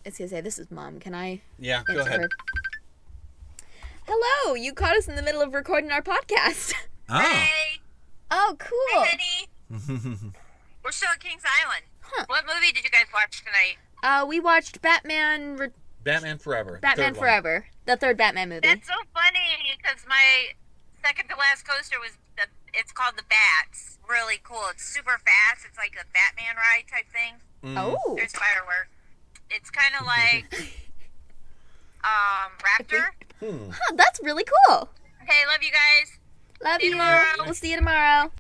I was going to say, this is Mom. Can I Yeah, answer go ahead. her? Hello, you caught us in the middle of recording our podcast. Oh. Hey. Oh, cool. Hey, Minnie. We're still at Kings Island. Huh. What movie did you guys watch tonight? We watched Batman Forever. Batman Third one. Forever, the third Batman movie. That's so funny because my second to last coaster was it's called The Bats. Really cool. It's super fast. It's like a Batman ride type thing. Oh. There's fireworks. It's kind of like Raptor. Huh, that's really cool. Okay, love you guys. Love See you you. tomorrow. We'll see you tomorrow.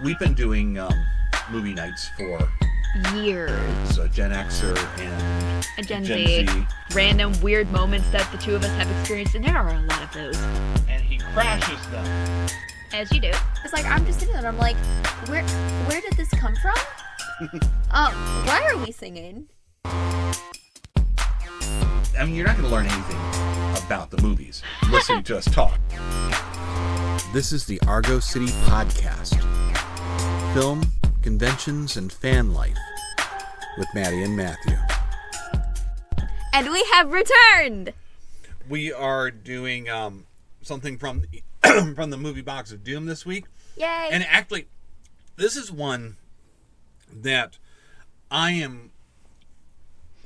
We've been doing movie nights for Years. Gen Xer and A Gen Gen Z. Z. Random weird moments that the two of us have experienced, and there are a lot of those. And he crashes them. As you do. It's like, I'm just sitting there and I'm like, where did this come from? Why are we singing? I mean, you're not going to learn anything about the movies listening to us talk. This is the Argo City Podcast. Film, conventions, and fan life with Maddie and Matthew. And we have returned! We are doing something from from the movie Box of Doom this week. Yay! And actually, this is one that I am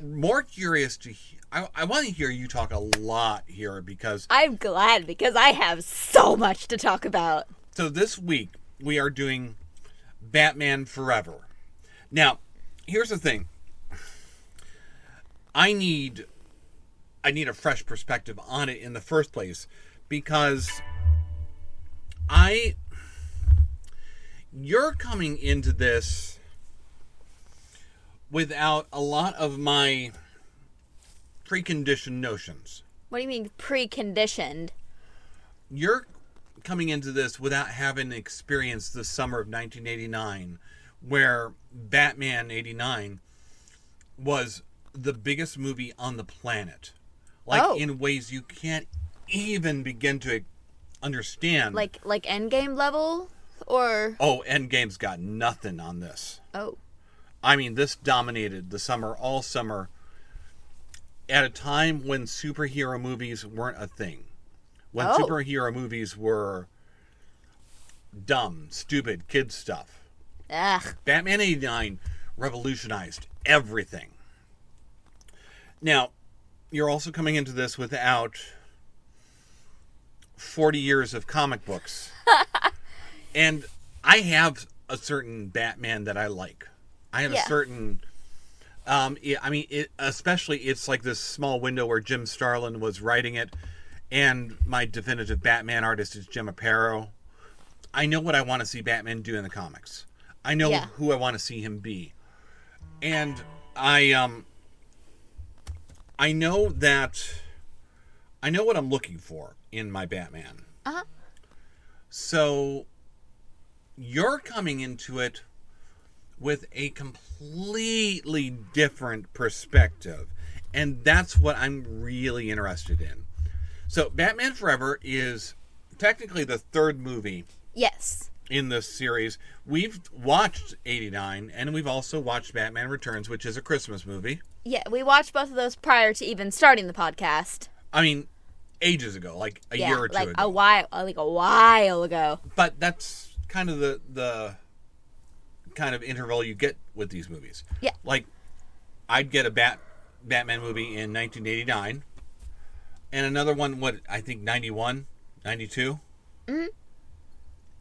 more curious to I want to hear you talk a lot here because I'm glad because I have so much to talk about. so this week we are doing Batman Forever. Now, here's the thing. I need a fresh perspective on it in the first place because you're coming into this without a lot of my preconditioned notions. What do you mean preconditioned? You're coming into this without having experienced the summer of 1989, where Batman 89 was the biggest movie on the planet. Like, in ways you can't even begin to understand. Like Endgame level? Or... Oh, Endgame's got nothing on this. Oh. I mean, this dominated the summer, all summer, at a time when superhero movies weren't a thing. When superhero movies were dumb, stupid, kid stuff. Ugh. Batman 89 revolutionized everything. Now, you're also coming into this without 40 years of comic books. And I have a certain Batman that I like. I have a certain... especially it's like this small window where Jim Starlin was writing it, and my definitive Batman artist is Jim Aparo. I know what I want to see Batman do in the comics. I know who I want to see him be. And I know what I'm looking for in my Batman. Uh-huh. So you're coming into it with a completely different perspective. And that's what I'm really interested in. So Batman Forever is technically the third movie Yes. in this series. We've watched 89, and we've also watched Batman Returns, which is a Christmas movie. Yeah, we watched both of those prior to even starting the podcast. I mean, ages ago, like a year or two ago. a while ago. But that's kind of the kind of interval you get with these movies. Yeah. Like, I'd get a Batman movie in 1989, and another one, I think 91, 92? Mm-hmm.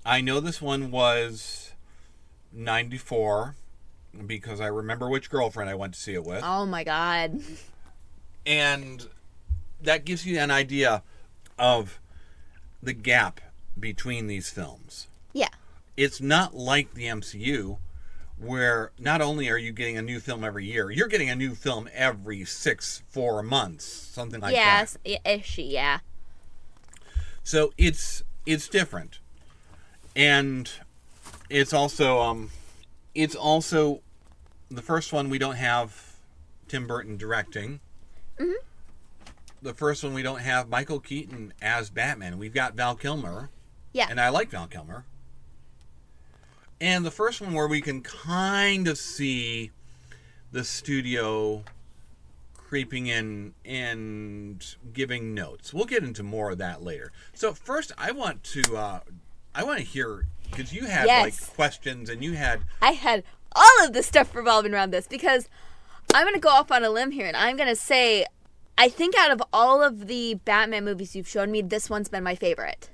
I know this one was 94, because I remember which girlfriend I went to see it with. Oh my god. And that gives you an idea of the gap between these films. Yeah. It's not like the MCU, where not only are you getting a new film every year, you're getting a new film every 4 months, something like that. Yes, yeah. So it's different, and it's also the first one we don't have Tim Burton directing. Mm-hmm. The first one we don't have Michael Keaton as Batman. We've got Val Kilmer. Yeah. And I like Val Kilmer. And the first one where we can kind of see the studio creeping in and giving notes. We'll get into more of that later. So first, I want to hear, because you had like questions and you had. I had all of the stuff revolving around this because I'm going to go off on a limb here and I'm going to say, I think out of all of the Batman movies you've shown me, this one's been my favorite.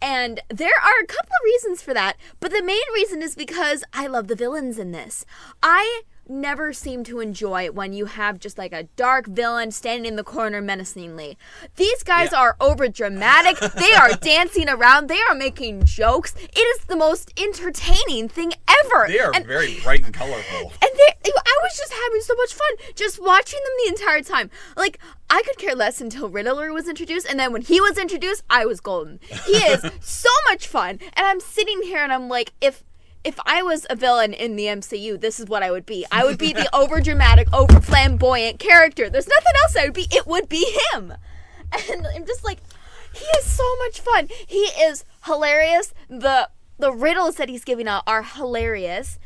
And there are a couple of reasons for that, but the main reason is because I love the villains in this. I never seem to enjoy when you have just like a dark villain standing in the corner menacingly. These guys are over dramatic. They are dancing around. They are making jokes. It is the most entertaining thing ever. They are very bright and colorful. And I was just having so much fun just watching them the entire time. Like, I could care less until Riddler was introduced, and then when he was introduced, I was golden. He is so much fun. And I'm sitting here and I'm like, if I was a villain in the MCU, this is what I would be. I would be the over-dramatic, over-flamboyant character. There's nothing else I would be. It would be him. And I'm just like, he is so much fun. He is hilarious. The riddles that he's giving out are hilarious.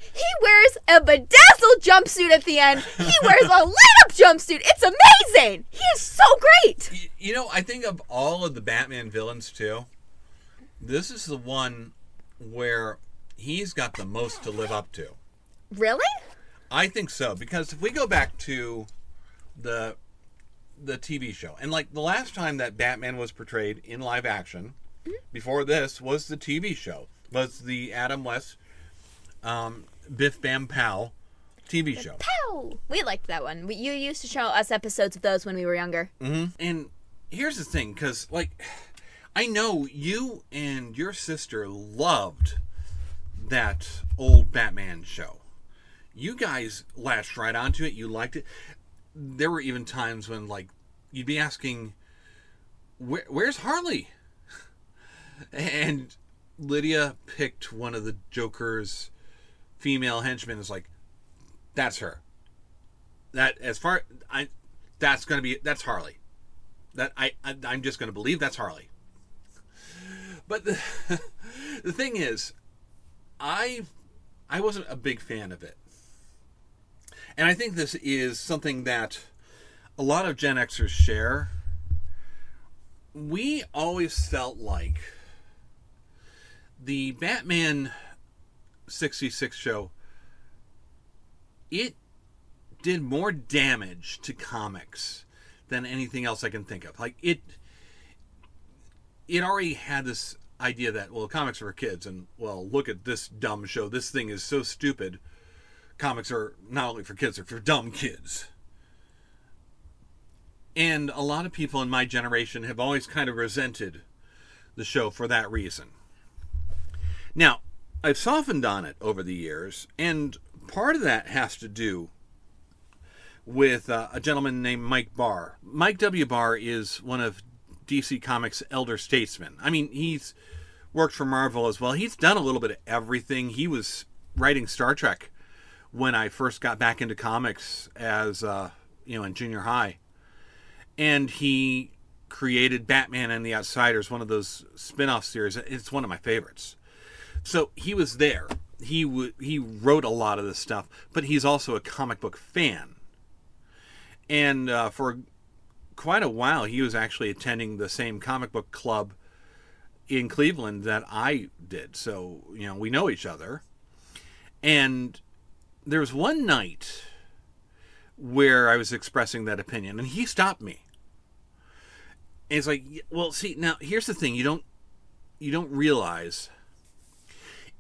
He wears a bedazzled jumpsuit at the end. He wears a lit-up jumpsuit. It's amazing. He is so great. You know, I think of all of the Batman villains, too, this is the one where he's got the most to live up to. Really? I think so, because if we go back to the TV show, and like the last time that Batman was portrayed in live action, before this, was the TV show, was the Adam West Biff Bam Pow TV show. Pow! We liked that one. You used to show us episodes of those when we were younger. Mm-hmm. And here's the thing, because like, I know you and your sister loved that old Batman show. You guys latched right onto it. You liked it. There were even times when, like, you'd be asking, where's Harley? And Lydia picked one of the Joker's female henchmen. Is like, that's her. That's Harley. I'm just going to believe that's Harley. But the thing is, I wasn't a big fan of it. And I think this is something that a lot of Gen Xers share. We always felt like the Batman 66 show, it did more damage to comics than anything else I can think of. Like, it already had this idea that, well, comics are for kids, and, well, look at this dumb show. This thing is so stupid. Comics are not only for kids, they're for dumb kids. And a lot of people in my generation have always kind of resented the show for that reason. Now, I've softened on it over the years, and part of that has to do with a gentleman named Mike Barr. Mike W. Barr is one of DC Comics' elder statesmen. I mean, he's worked for Marvel as well. He's done a little bit of everything. He was writing Star Trek when I first got back into comics as, in junior high. And he created Batman and the Outsiders, one of those spin-off series. It's one of my favorites. So he was there. He wrote a lot of this stuff, but he's also a comic book fan. And for quite a while, he was actually attending the same comic book club in Cleveland that I did. So, we know each other. And there was one night where I was expressing that opinion, and he stopped me. And he's like, well, see, now, here's the thing. You don't realize,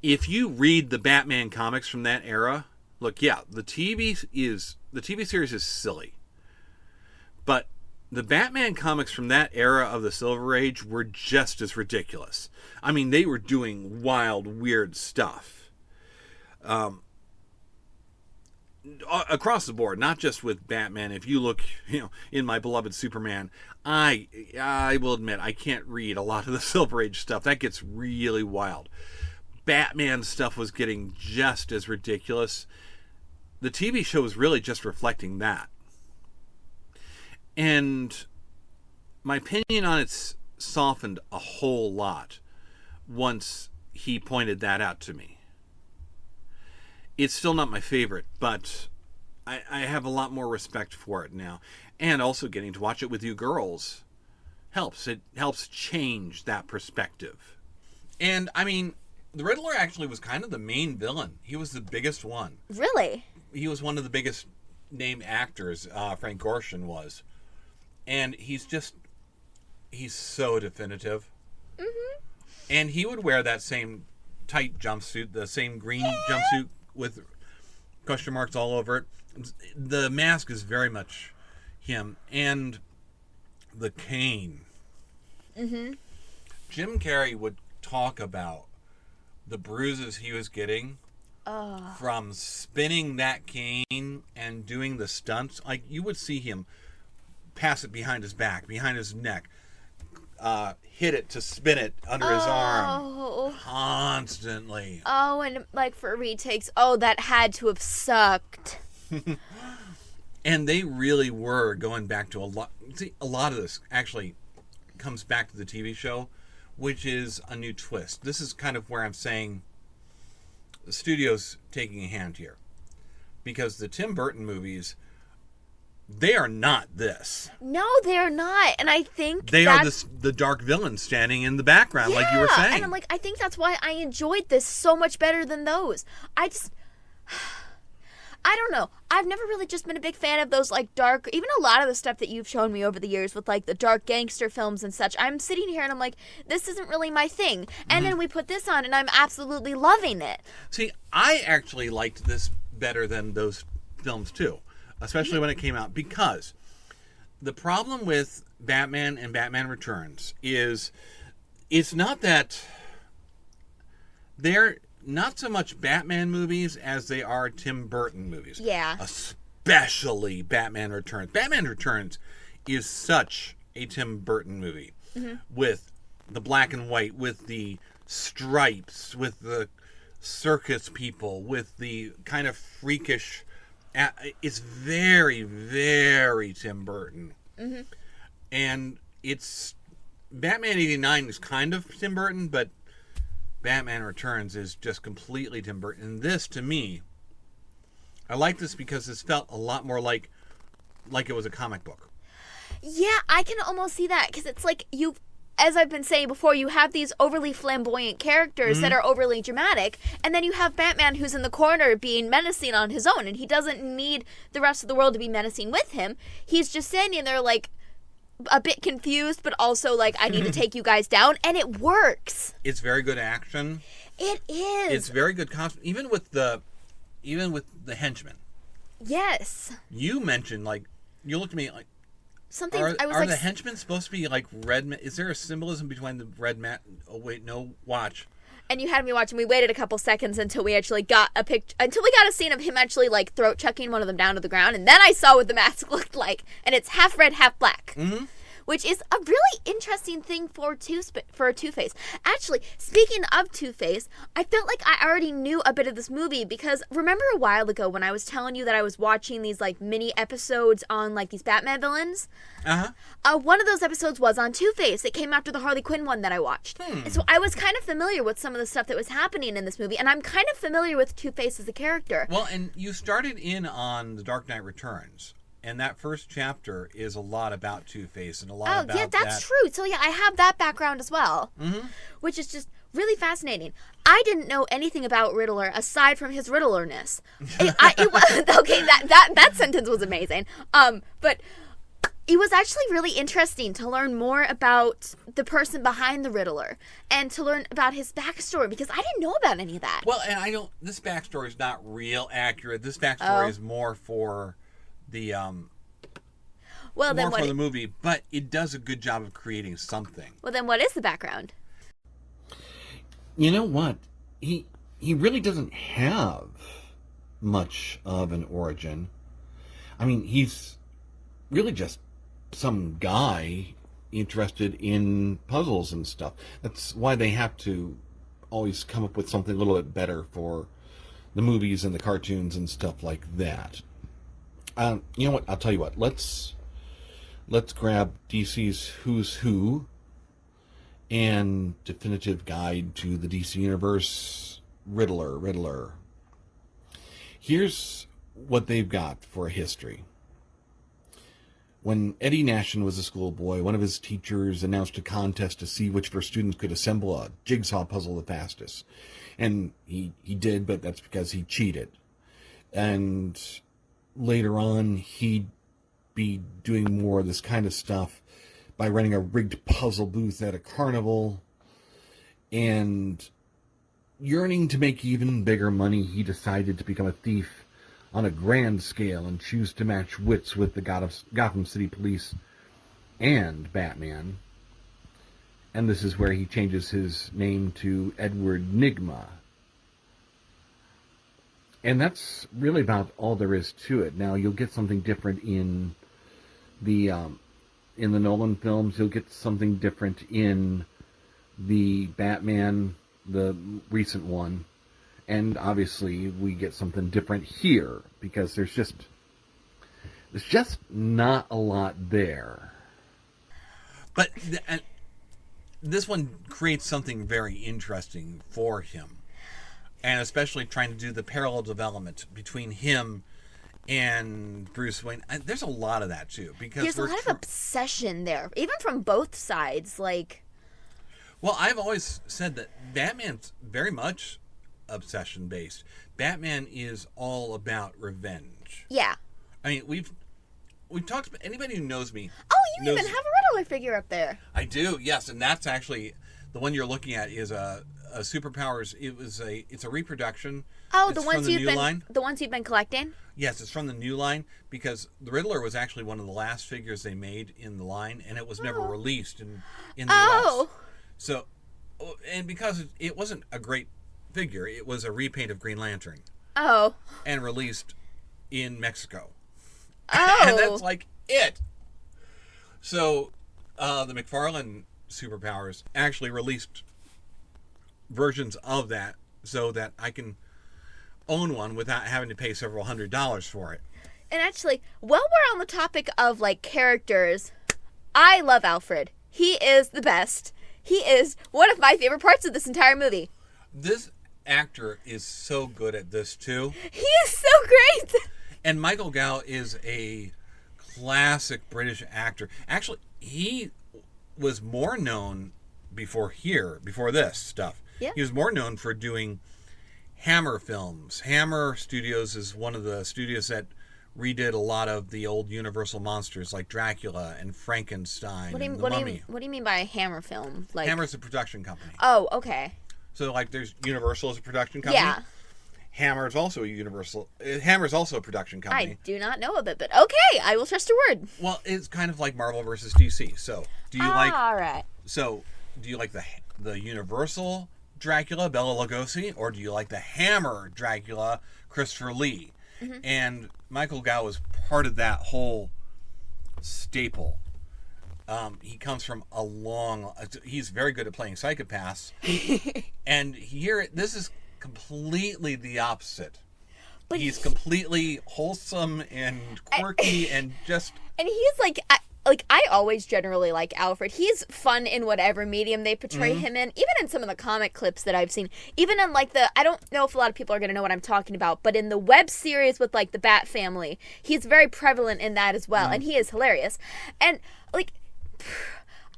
if you read the Batman comics from that era, look, yeah, the TV series is silly. But the Batman comics from that era of the Silver Age were just as ridiculous. I mean, they were doing wild, weird stuff. Across the board, not just with Batman. If you look, in my beloved Superman, I will admit, I can't read a lot of the Silver Age stuff. That gets really wild. Batman stuff was getting just as ridiculous. The TV show was really just reflecting that. And my opinion on it softened a whole lot once he pointed that out to me. It's still not my favorite, but I have a lot more respect for it now. And also getting to watch it with you girls helps. It helps change that perspective. And, I mean, the Riddler actually was kind of the main villain. He was the biggest one. Really? He was one of the biggest named actors, Frank Gorshin was. And he's so definitive. Mm-hmm. And he would wear that same tight jumpsuit, the same green jumpsuit with question marks all over it. The mask is very much him. And the cane. Mm-hmm. Jim Carrey would talk about the bruises he was getting from spinning that cane and doing the stunts. Like, you would see him pass it behind his back, behind his neck, hit it to spin it under his arm constantly. Oh, and like for retakes, that had to have sucked. And they really were going back to a lot. See, a lot of this actually comes back to the TV show, which is a new twist. This is kind of where I'm saying the studio's taking a hand here. Because the Tim Burton movies, they are not this. No, they're not. And I think they are the dark villain standing in the background, like you were saying. And I'm like, I think that's why I enjoyed this so much better than those. I don't know. I've never really just been a big fan of those, like, dark, even a lot of the stuff that you've shown me over the years with, like, the dark gangster films and such. I'm sitting here and I'm like, this isn't really my thing. And then we put this on and I'm absolutely loving it. See, I actually liked this better than those films, too. Especially when it came out. Because the problem with Batman and Batman Returns is it's not that they're not so much Batman movies as they are Tim Burton movies. Yeah. Especially Batman Returns. Batman Returns is such a Tim Burton movie. Mm-hmm. With the black and white, with the stripes, with the circus people, with the kind of freakish... It's very, very Tim Burton. Mm-hmm. And it's... Batman 89 is kind of Tim Burton, but Batman Returns is just completely Tim Burton. And this, to me, I like this because this felt a lot more like it was a comic book. Yeah, I can almost see that because it's like as I've been saying before, you have these overly flamboyant characters that are overly dramatic, and then you have Batman who's in the corner being menacing on his own, and he doesn't need the rest of the world to be menacing with him. He's just standing there like a bit confused, but also like, I need to take you guys down, and it works. It's very good action. It is. It's very good costume, even with the henchmen. Yes. You mentioned, like, you looked at me like, something. Are the henchmen supposed to be like red? Is there a symbolism between the red mat? Oh wait, no, watch. And you had me watching. We waited a couple seconds until we actually got a picture, until we got a scene of him actually like throat chucking one of them down to the ground, and then I saw what the mask looked like, and it's half red, half black. Mm-hmm. Which is a really interesting thing for Two-Face. Actually, speaking of Two-Face, I felt like I already knew a bit of this movie because remember a while ago when I was telling you that I was watching these like mini episodes on like these Batman villains? Uh-huh. One of those episodes was on Two-Face. It came after the Harley Quinn one that I watched. And so I was kind of familiar with some of the stuff that was happening in this movie, and I'm kind of familiar with Two-Face as a character. Well, and you started in on The Dark Knight Returns. And that first chapter is a lot about Two-Face and a lot about yeah, that's true. So yeah, I have that background as well, which is just really fascinating. I didn't know anything about Riddler aside from his Riddlerness. It was okay. That sentence was amazing. But it was actually really interesting to learn more about the person behind the Riddler and to learn about his backstory because I didn't know about any of that. Well, and this backstory is not real accurate. This backstory is more for the the movie, but it does a good job of creating something. Well, then what is the background? You know what? He really doesn't have much of an origin. I mean, he's really just some guy interested in puzzles and stuff. That's why they have to always come up with something a little bit better for the movies and the cartoons and stuff like that. You know what? I'll tell you what. Let's grab DC's Who's Who and Definitive Guide to the DC Universe Riddler. Here's what they've got for a history. When Eddie Nashon was a schoolboy, one of his teachers announced a contest to see which of her students could assemble a jigsaw puzzle the fastest. And he did, but that's because he cheated. And later on, he'd be doing more of this kind of stuff by running a rigged puzzle booth at a carnival. And yearning to make even bigger money, he decided to become a thief on a grand scale and choose to match wits with the Gotham City Police and Batman. And this is where he changes his name to Edward Nygma. And that's really about all there is to it. Now, you'll get something different in the Nolan films. You'll get something different in the Batman, the recent one. And obviously, we get something different here, because there's just not a lot there. But this one creates something very interesting for him. And especially trying to do the parallel development between him and Bruce Wayne. There's a lot of that, too. Because there's a lot of obsession there, even from both sides. Well, I've always said that Batman's very much obsession-based. Batman is all about revenge. Yeah. I mean, we've talked about, anybody who knows me. Oh, you even have a Riddler figure up there. I do, yes, and that's actually the one you're looking at is a Superpowers. It's a reproduction. Oh, it's the ones the ones you've been collecting. Yes, it's from the new line, because the Riddler was actually one of the last figures they made in the line, and it was never released in the US. So, and because it wasn't a great figure, it was a repaint of Green Lantern. Oh. And released in Mexico. Oh. And that's like it. So, the McFarlane Superpowers actually released versions of that so that I can own one without having to pay several $100s for it. And actually, while we're on the topic of characters, I love Alfred. He is the best. He is one of my favorite parts of this entire movie. This actor is so good at this too. He is so great. And Michael Gough is a classic British actor. Actually, he was more known before this stuff. Yeah. He was more known for doing Hammer films. Hammer Studios is one of the studios that redid a lot of the old Universal monsters like Dracula and Frankenstein and the Mummy. What do you mean by a Hammer film? Hammer's a production company. Oh, okay. So there's Universal as a production company. Yeah. Hammer's also a production company. I do not know of it, but okay, I will trust your word. Well, it's kind of like Marvel versus DC. So, do you all right. So, do you like the Universal Dracula, Bela Lugosi, or do you like the Hammer Dracula, Christopher Lee? Mm-hmm. And Michael Gough was part of that whole staple. He comes from he's very good at playing psychopaths. And here, this is completely the opposite. But he's completely wholesome and quirky and just... And he's I always generally like Alfred. He's fun in whatever medium they portray him in, even in some of the comic clips that I've seen. Even in I don't know if a lot of people are going to know what I'm talking about, but in the web series with the Bat Family, he's very prevalent in that as well, and he is hilarious. And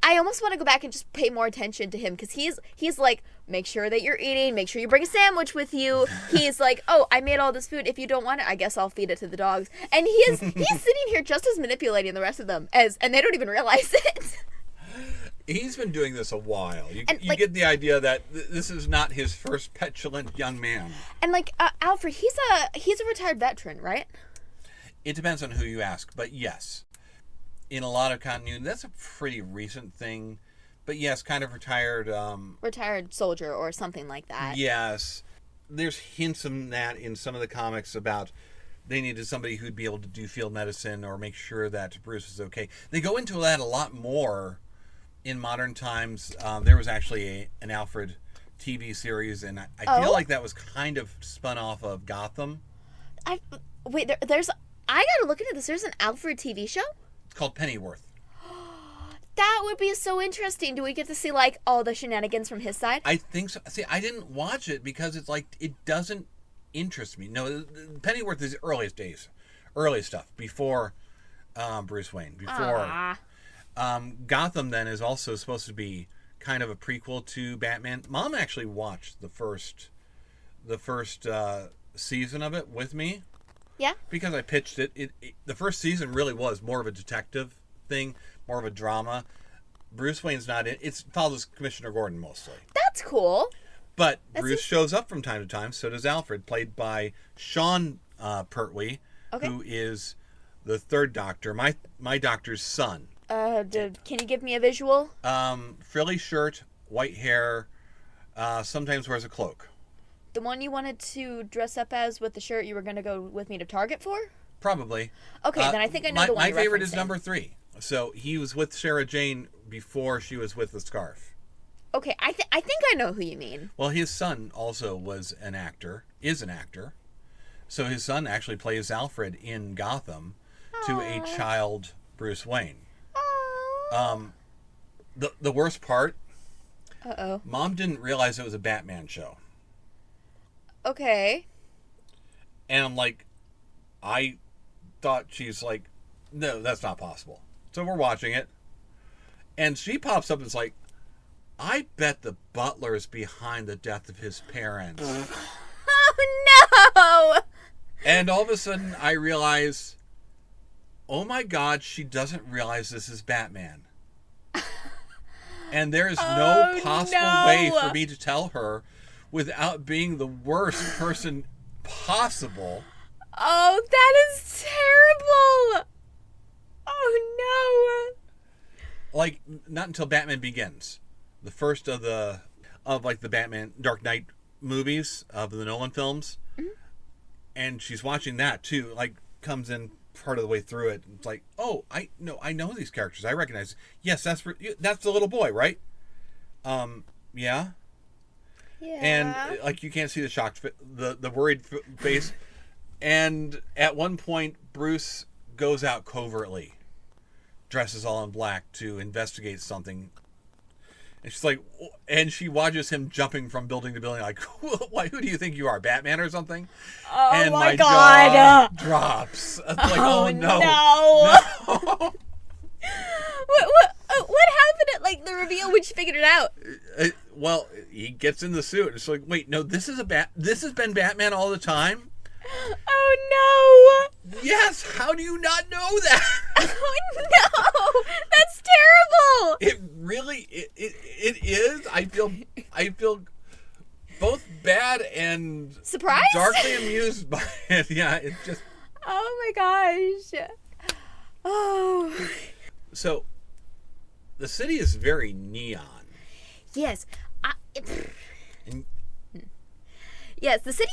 I almost want to go back and just pay more attention to him, because he's like, make sure that you're eating, make sure you bring a sandwich with you. He's like, oh, I made all this food. If you don't want it, I guess I'll feed it to the dogs. And he's sitting here just as manipulating the rest of them and they don't even realize it. He's been doing this a while. You get the idea that this is not his first petulant young man. And Alfred, he's a retired veteran, right? It depends on who you ask, but yes. In a lot of continuity, that's a pretty recent thing. But yes, kind of retired... retired soldier or something like that. Yes. There's hints in that in some of the comics about they needed somebody who'd be able to do field medicine or make sure that Bruce was okay. They go into that a lot more in modern times. There was actually an Alfred TV series, and I feel like that was kind of spun off of Gotham. I gotta look into this. There's an Alfred TV show? It's called Pennyworth. That would be so interesting. Do we get to see all the shenanigans from his side? I think so. See, I didn't watch it because it's it doesn't interests me. No, Pennyworth is early stuff before Bruce Wayne. Before Gotham, then, is also supposed to be kind of a prequel to Batman. Mom actually watched the first season of it with me. Yeah. Because I pitched it. The first season really was more of a detective thing, more of a drama. Bruce Wayne's not in. It follows Commissioner Gordon mostly. That's cool. But Bruce shows up from time to time. So does Alfred, played by Sean Pertwee, who is the third Doctor, my Doctor's son. Can you give me a visual? Frilly shirt, white hair, sometimes wears a cloak. The one you wanted to dress up as with the shirt you were going to go with me to Target for? Probably. Okay, then I think I know the one my you're favorite is referencing. number 3. So he was with Sarah Jane before she was with the scarf. Okay, I think I know who you mean. Well, his son also is an actor. So his son actually plays Alfred in Gotham to a child Bruce Wayne. The worst part, Mom didn't realize it was a Batman show. Okay. And I'm like, I thought she's like, no, that's not possible. So we're watching it. And she pops up and is like, I bet the butler's behind the death of his parents. Oh, no! And all of a sudden I realize, oh my God, she doesn't realize this is Batman. And there is no possible way for me to tell her without being the worst person possible. Oh, that is terrible! Oh, no! Like, not until Batman Begins. The first of the Batman Dark Knight movies, of the Nolan films. Mm-hmm. And she's watching that, too. Like, comes in part of the way through it. It's like, oh, I know these characters. I recognize. Yes, that's the little boy, right? Yeah. Yeah. And like you can't see the shocked, the worried face. And at one point, Bruce goes out covertly, dresses all in black to investigate something. And she's like, and she watches him jumping from building to building, like, who do you think you are, Batman or something? Oh, and my God. Jaw drops. It's like, oh no. No. What happened at like the reveal when she figured it out? Well, he gets in the suit. It's like, wait, no, this has been Batman all the time? Oh no. Yes, how do you not know that? Oh no. That's terrible. It really it is. I feel both bad and surprised, darkly amused by it. Yeah, it's just. Oh my gosh. Oh. So, the city is very neon. Yes. Yes, the city,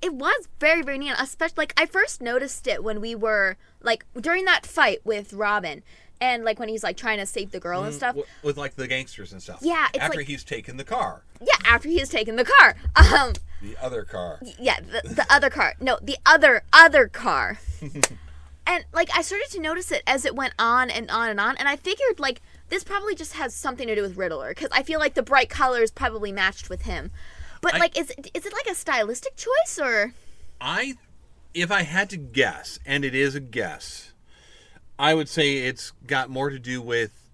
it was very, very neon. Especially, like, I first noticed it when we were, like, during that fight with Robin. And, like, when he's, like, trying to save the girl and stuff. With, like, the gangsters and stuff. Yeah, it's after like, he's taken the car. Yeah, after he has taken the car. The other car. Yeah, the other car. No, the other car. And, like, I started to notice it as it went on and on and on. And I figured, like, this probably just has something to do with Riddler. Because I feel like the bright colors probably matched with him. But, like, is it like a stylistic choice, or? If I had to guess, and it is a guess, I would say it's got more to do with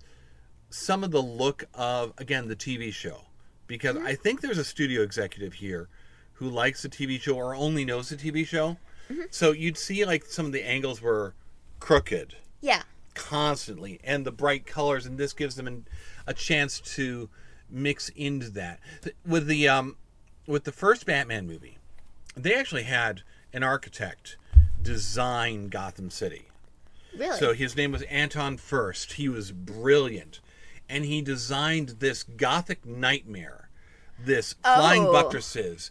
some of the look of, again, the TV show. Because I think there's a studio executive here who likes the TV show or only knows the TV show. Mm-hmm. So you'd see, like, some of the angles were crooked. Yeah. Constantly. And the bright colors, and this gives them a chance to mix into that. With the first Batman movie, they actually had an architect design Gotham City. Really? So his name was Anton Furst. He was brilliant. And he designed this Gothic nightmare. This flying buttresses,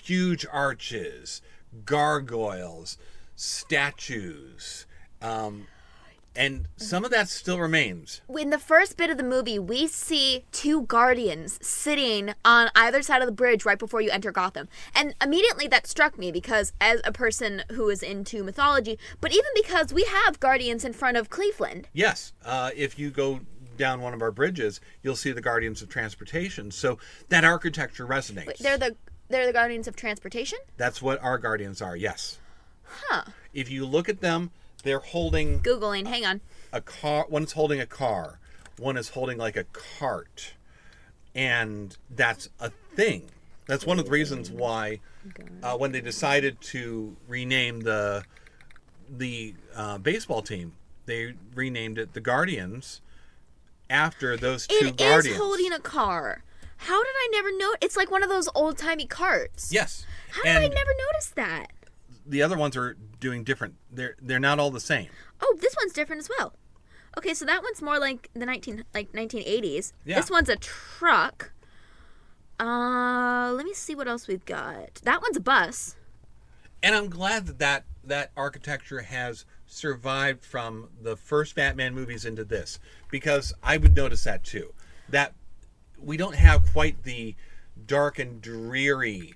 huge arches, gargoyles, statues, and some of that still remains. In the first bit of the movie, we see two guardians sitting on either side of the bridge right before you enter Gotham. And immediately that struck me because as a person who is into mythology, but even because we have guardians in front of Cleveland. Yes. If you go down one of our bridges, you'll see the Guardians of Transportation. So that architecture resonates. They're the They're the Guardians of Transportation? That's what our Guardians are, yes. Huh. If you look at them, they're holding Googling, hang on. a car. One's holding a car. One is holding like a cart. And that's a thing. That's one of the reasons why when they decided to rename the baseball team, they renamed it the Guardians after those two Guardians. It is holding a car. How did I never know? It's like one of those old-timey carts. Yes. How did I never notice that? The other ones are doing different. They're not all the same. Oh, this one's different as well. Okay, so that one's more like the 1980s. Yeah. This one's a truck. Let me see what else we've got. That one's a bus. And I'm glad that architecture has survived from the first Batman movies into this, because I would notice that too. That we don't have quite the dark and dreary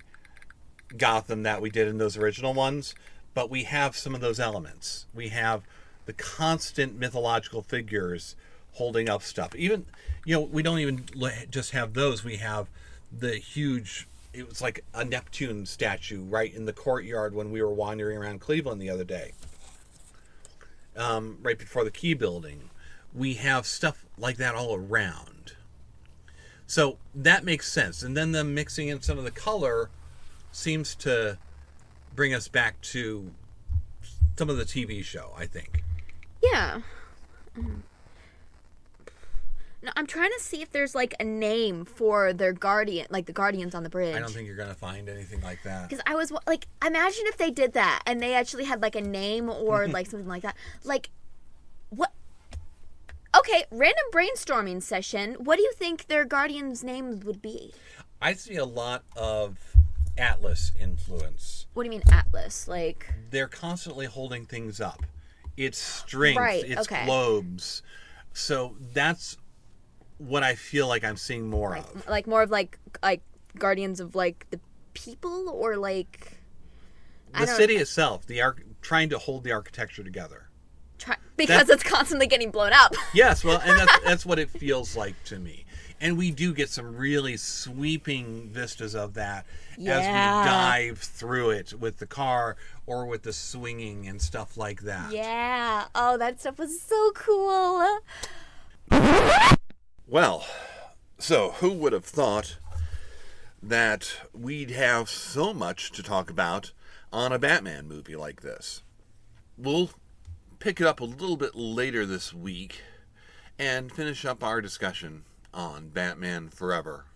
Gotham that we did in those original ones, but we have some of those elements. We have the constant mythological figures holding up stuff. Even, we don't even just have those. We have the huge, it was like a Neptune statue right in the courtyard when we were wandering around Cleveland the other day. Right before the Key building. We have stuff like that all around. So that makes sense. And then them mixing in some of the color seems to bring us back to some of the TV show, I think. Yeah. No, I'm trying to see if there's like a name for their guardian, like the Guardians on the bridge. I don't think you're going to find anything like that. Because I was like, imagine if they did that and they actually had like a name or like something like that. Like, what? Okay, random brainstorming session. What do you think their Guardians' names would be? I see a lot of Atlas influence. What do you mean Atlas? Like, they're constantly holding things up. It's strength, right, it's okay. globes. So that's what I feel like I'm seeing more of. Like more of like Guardians of like the people, or like the city itself, trying to hold the architecture together. Because it's constantly getting blown up. Yes, well, and that's what it feels like to me. And we do get some really sweeping vistas of that as we dive through it with the car or with the swinging and stuff like that. Yeah. Oh, that stuff was so cool. Well, so who would have thought that we'd have so much to talk about on a Batman movie like this? We'll pick it up a little bit later this week and finish up our discussion on Batman Forever.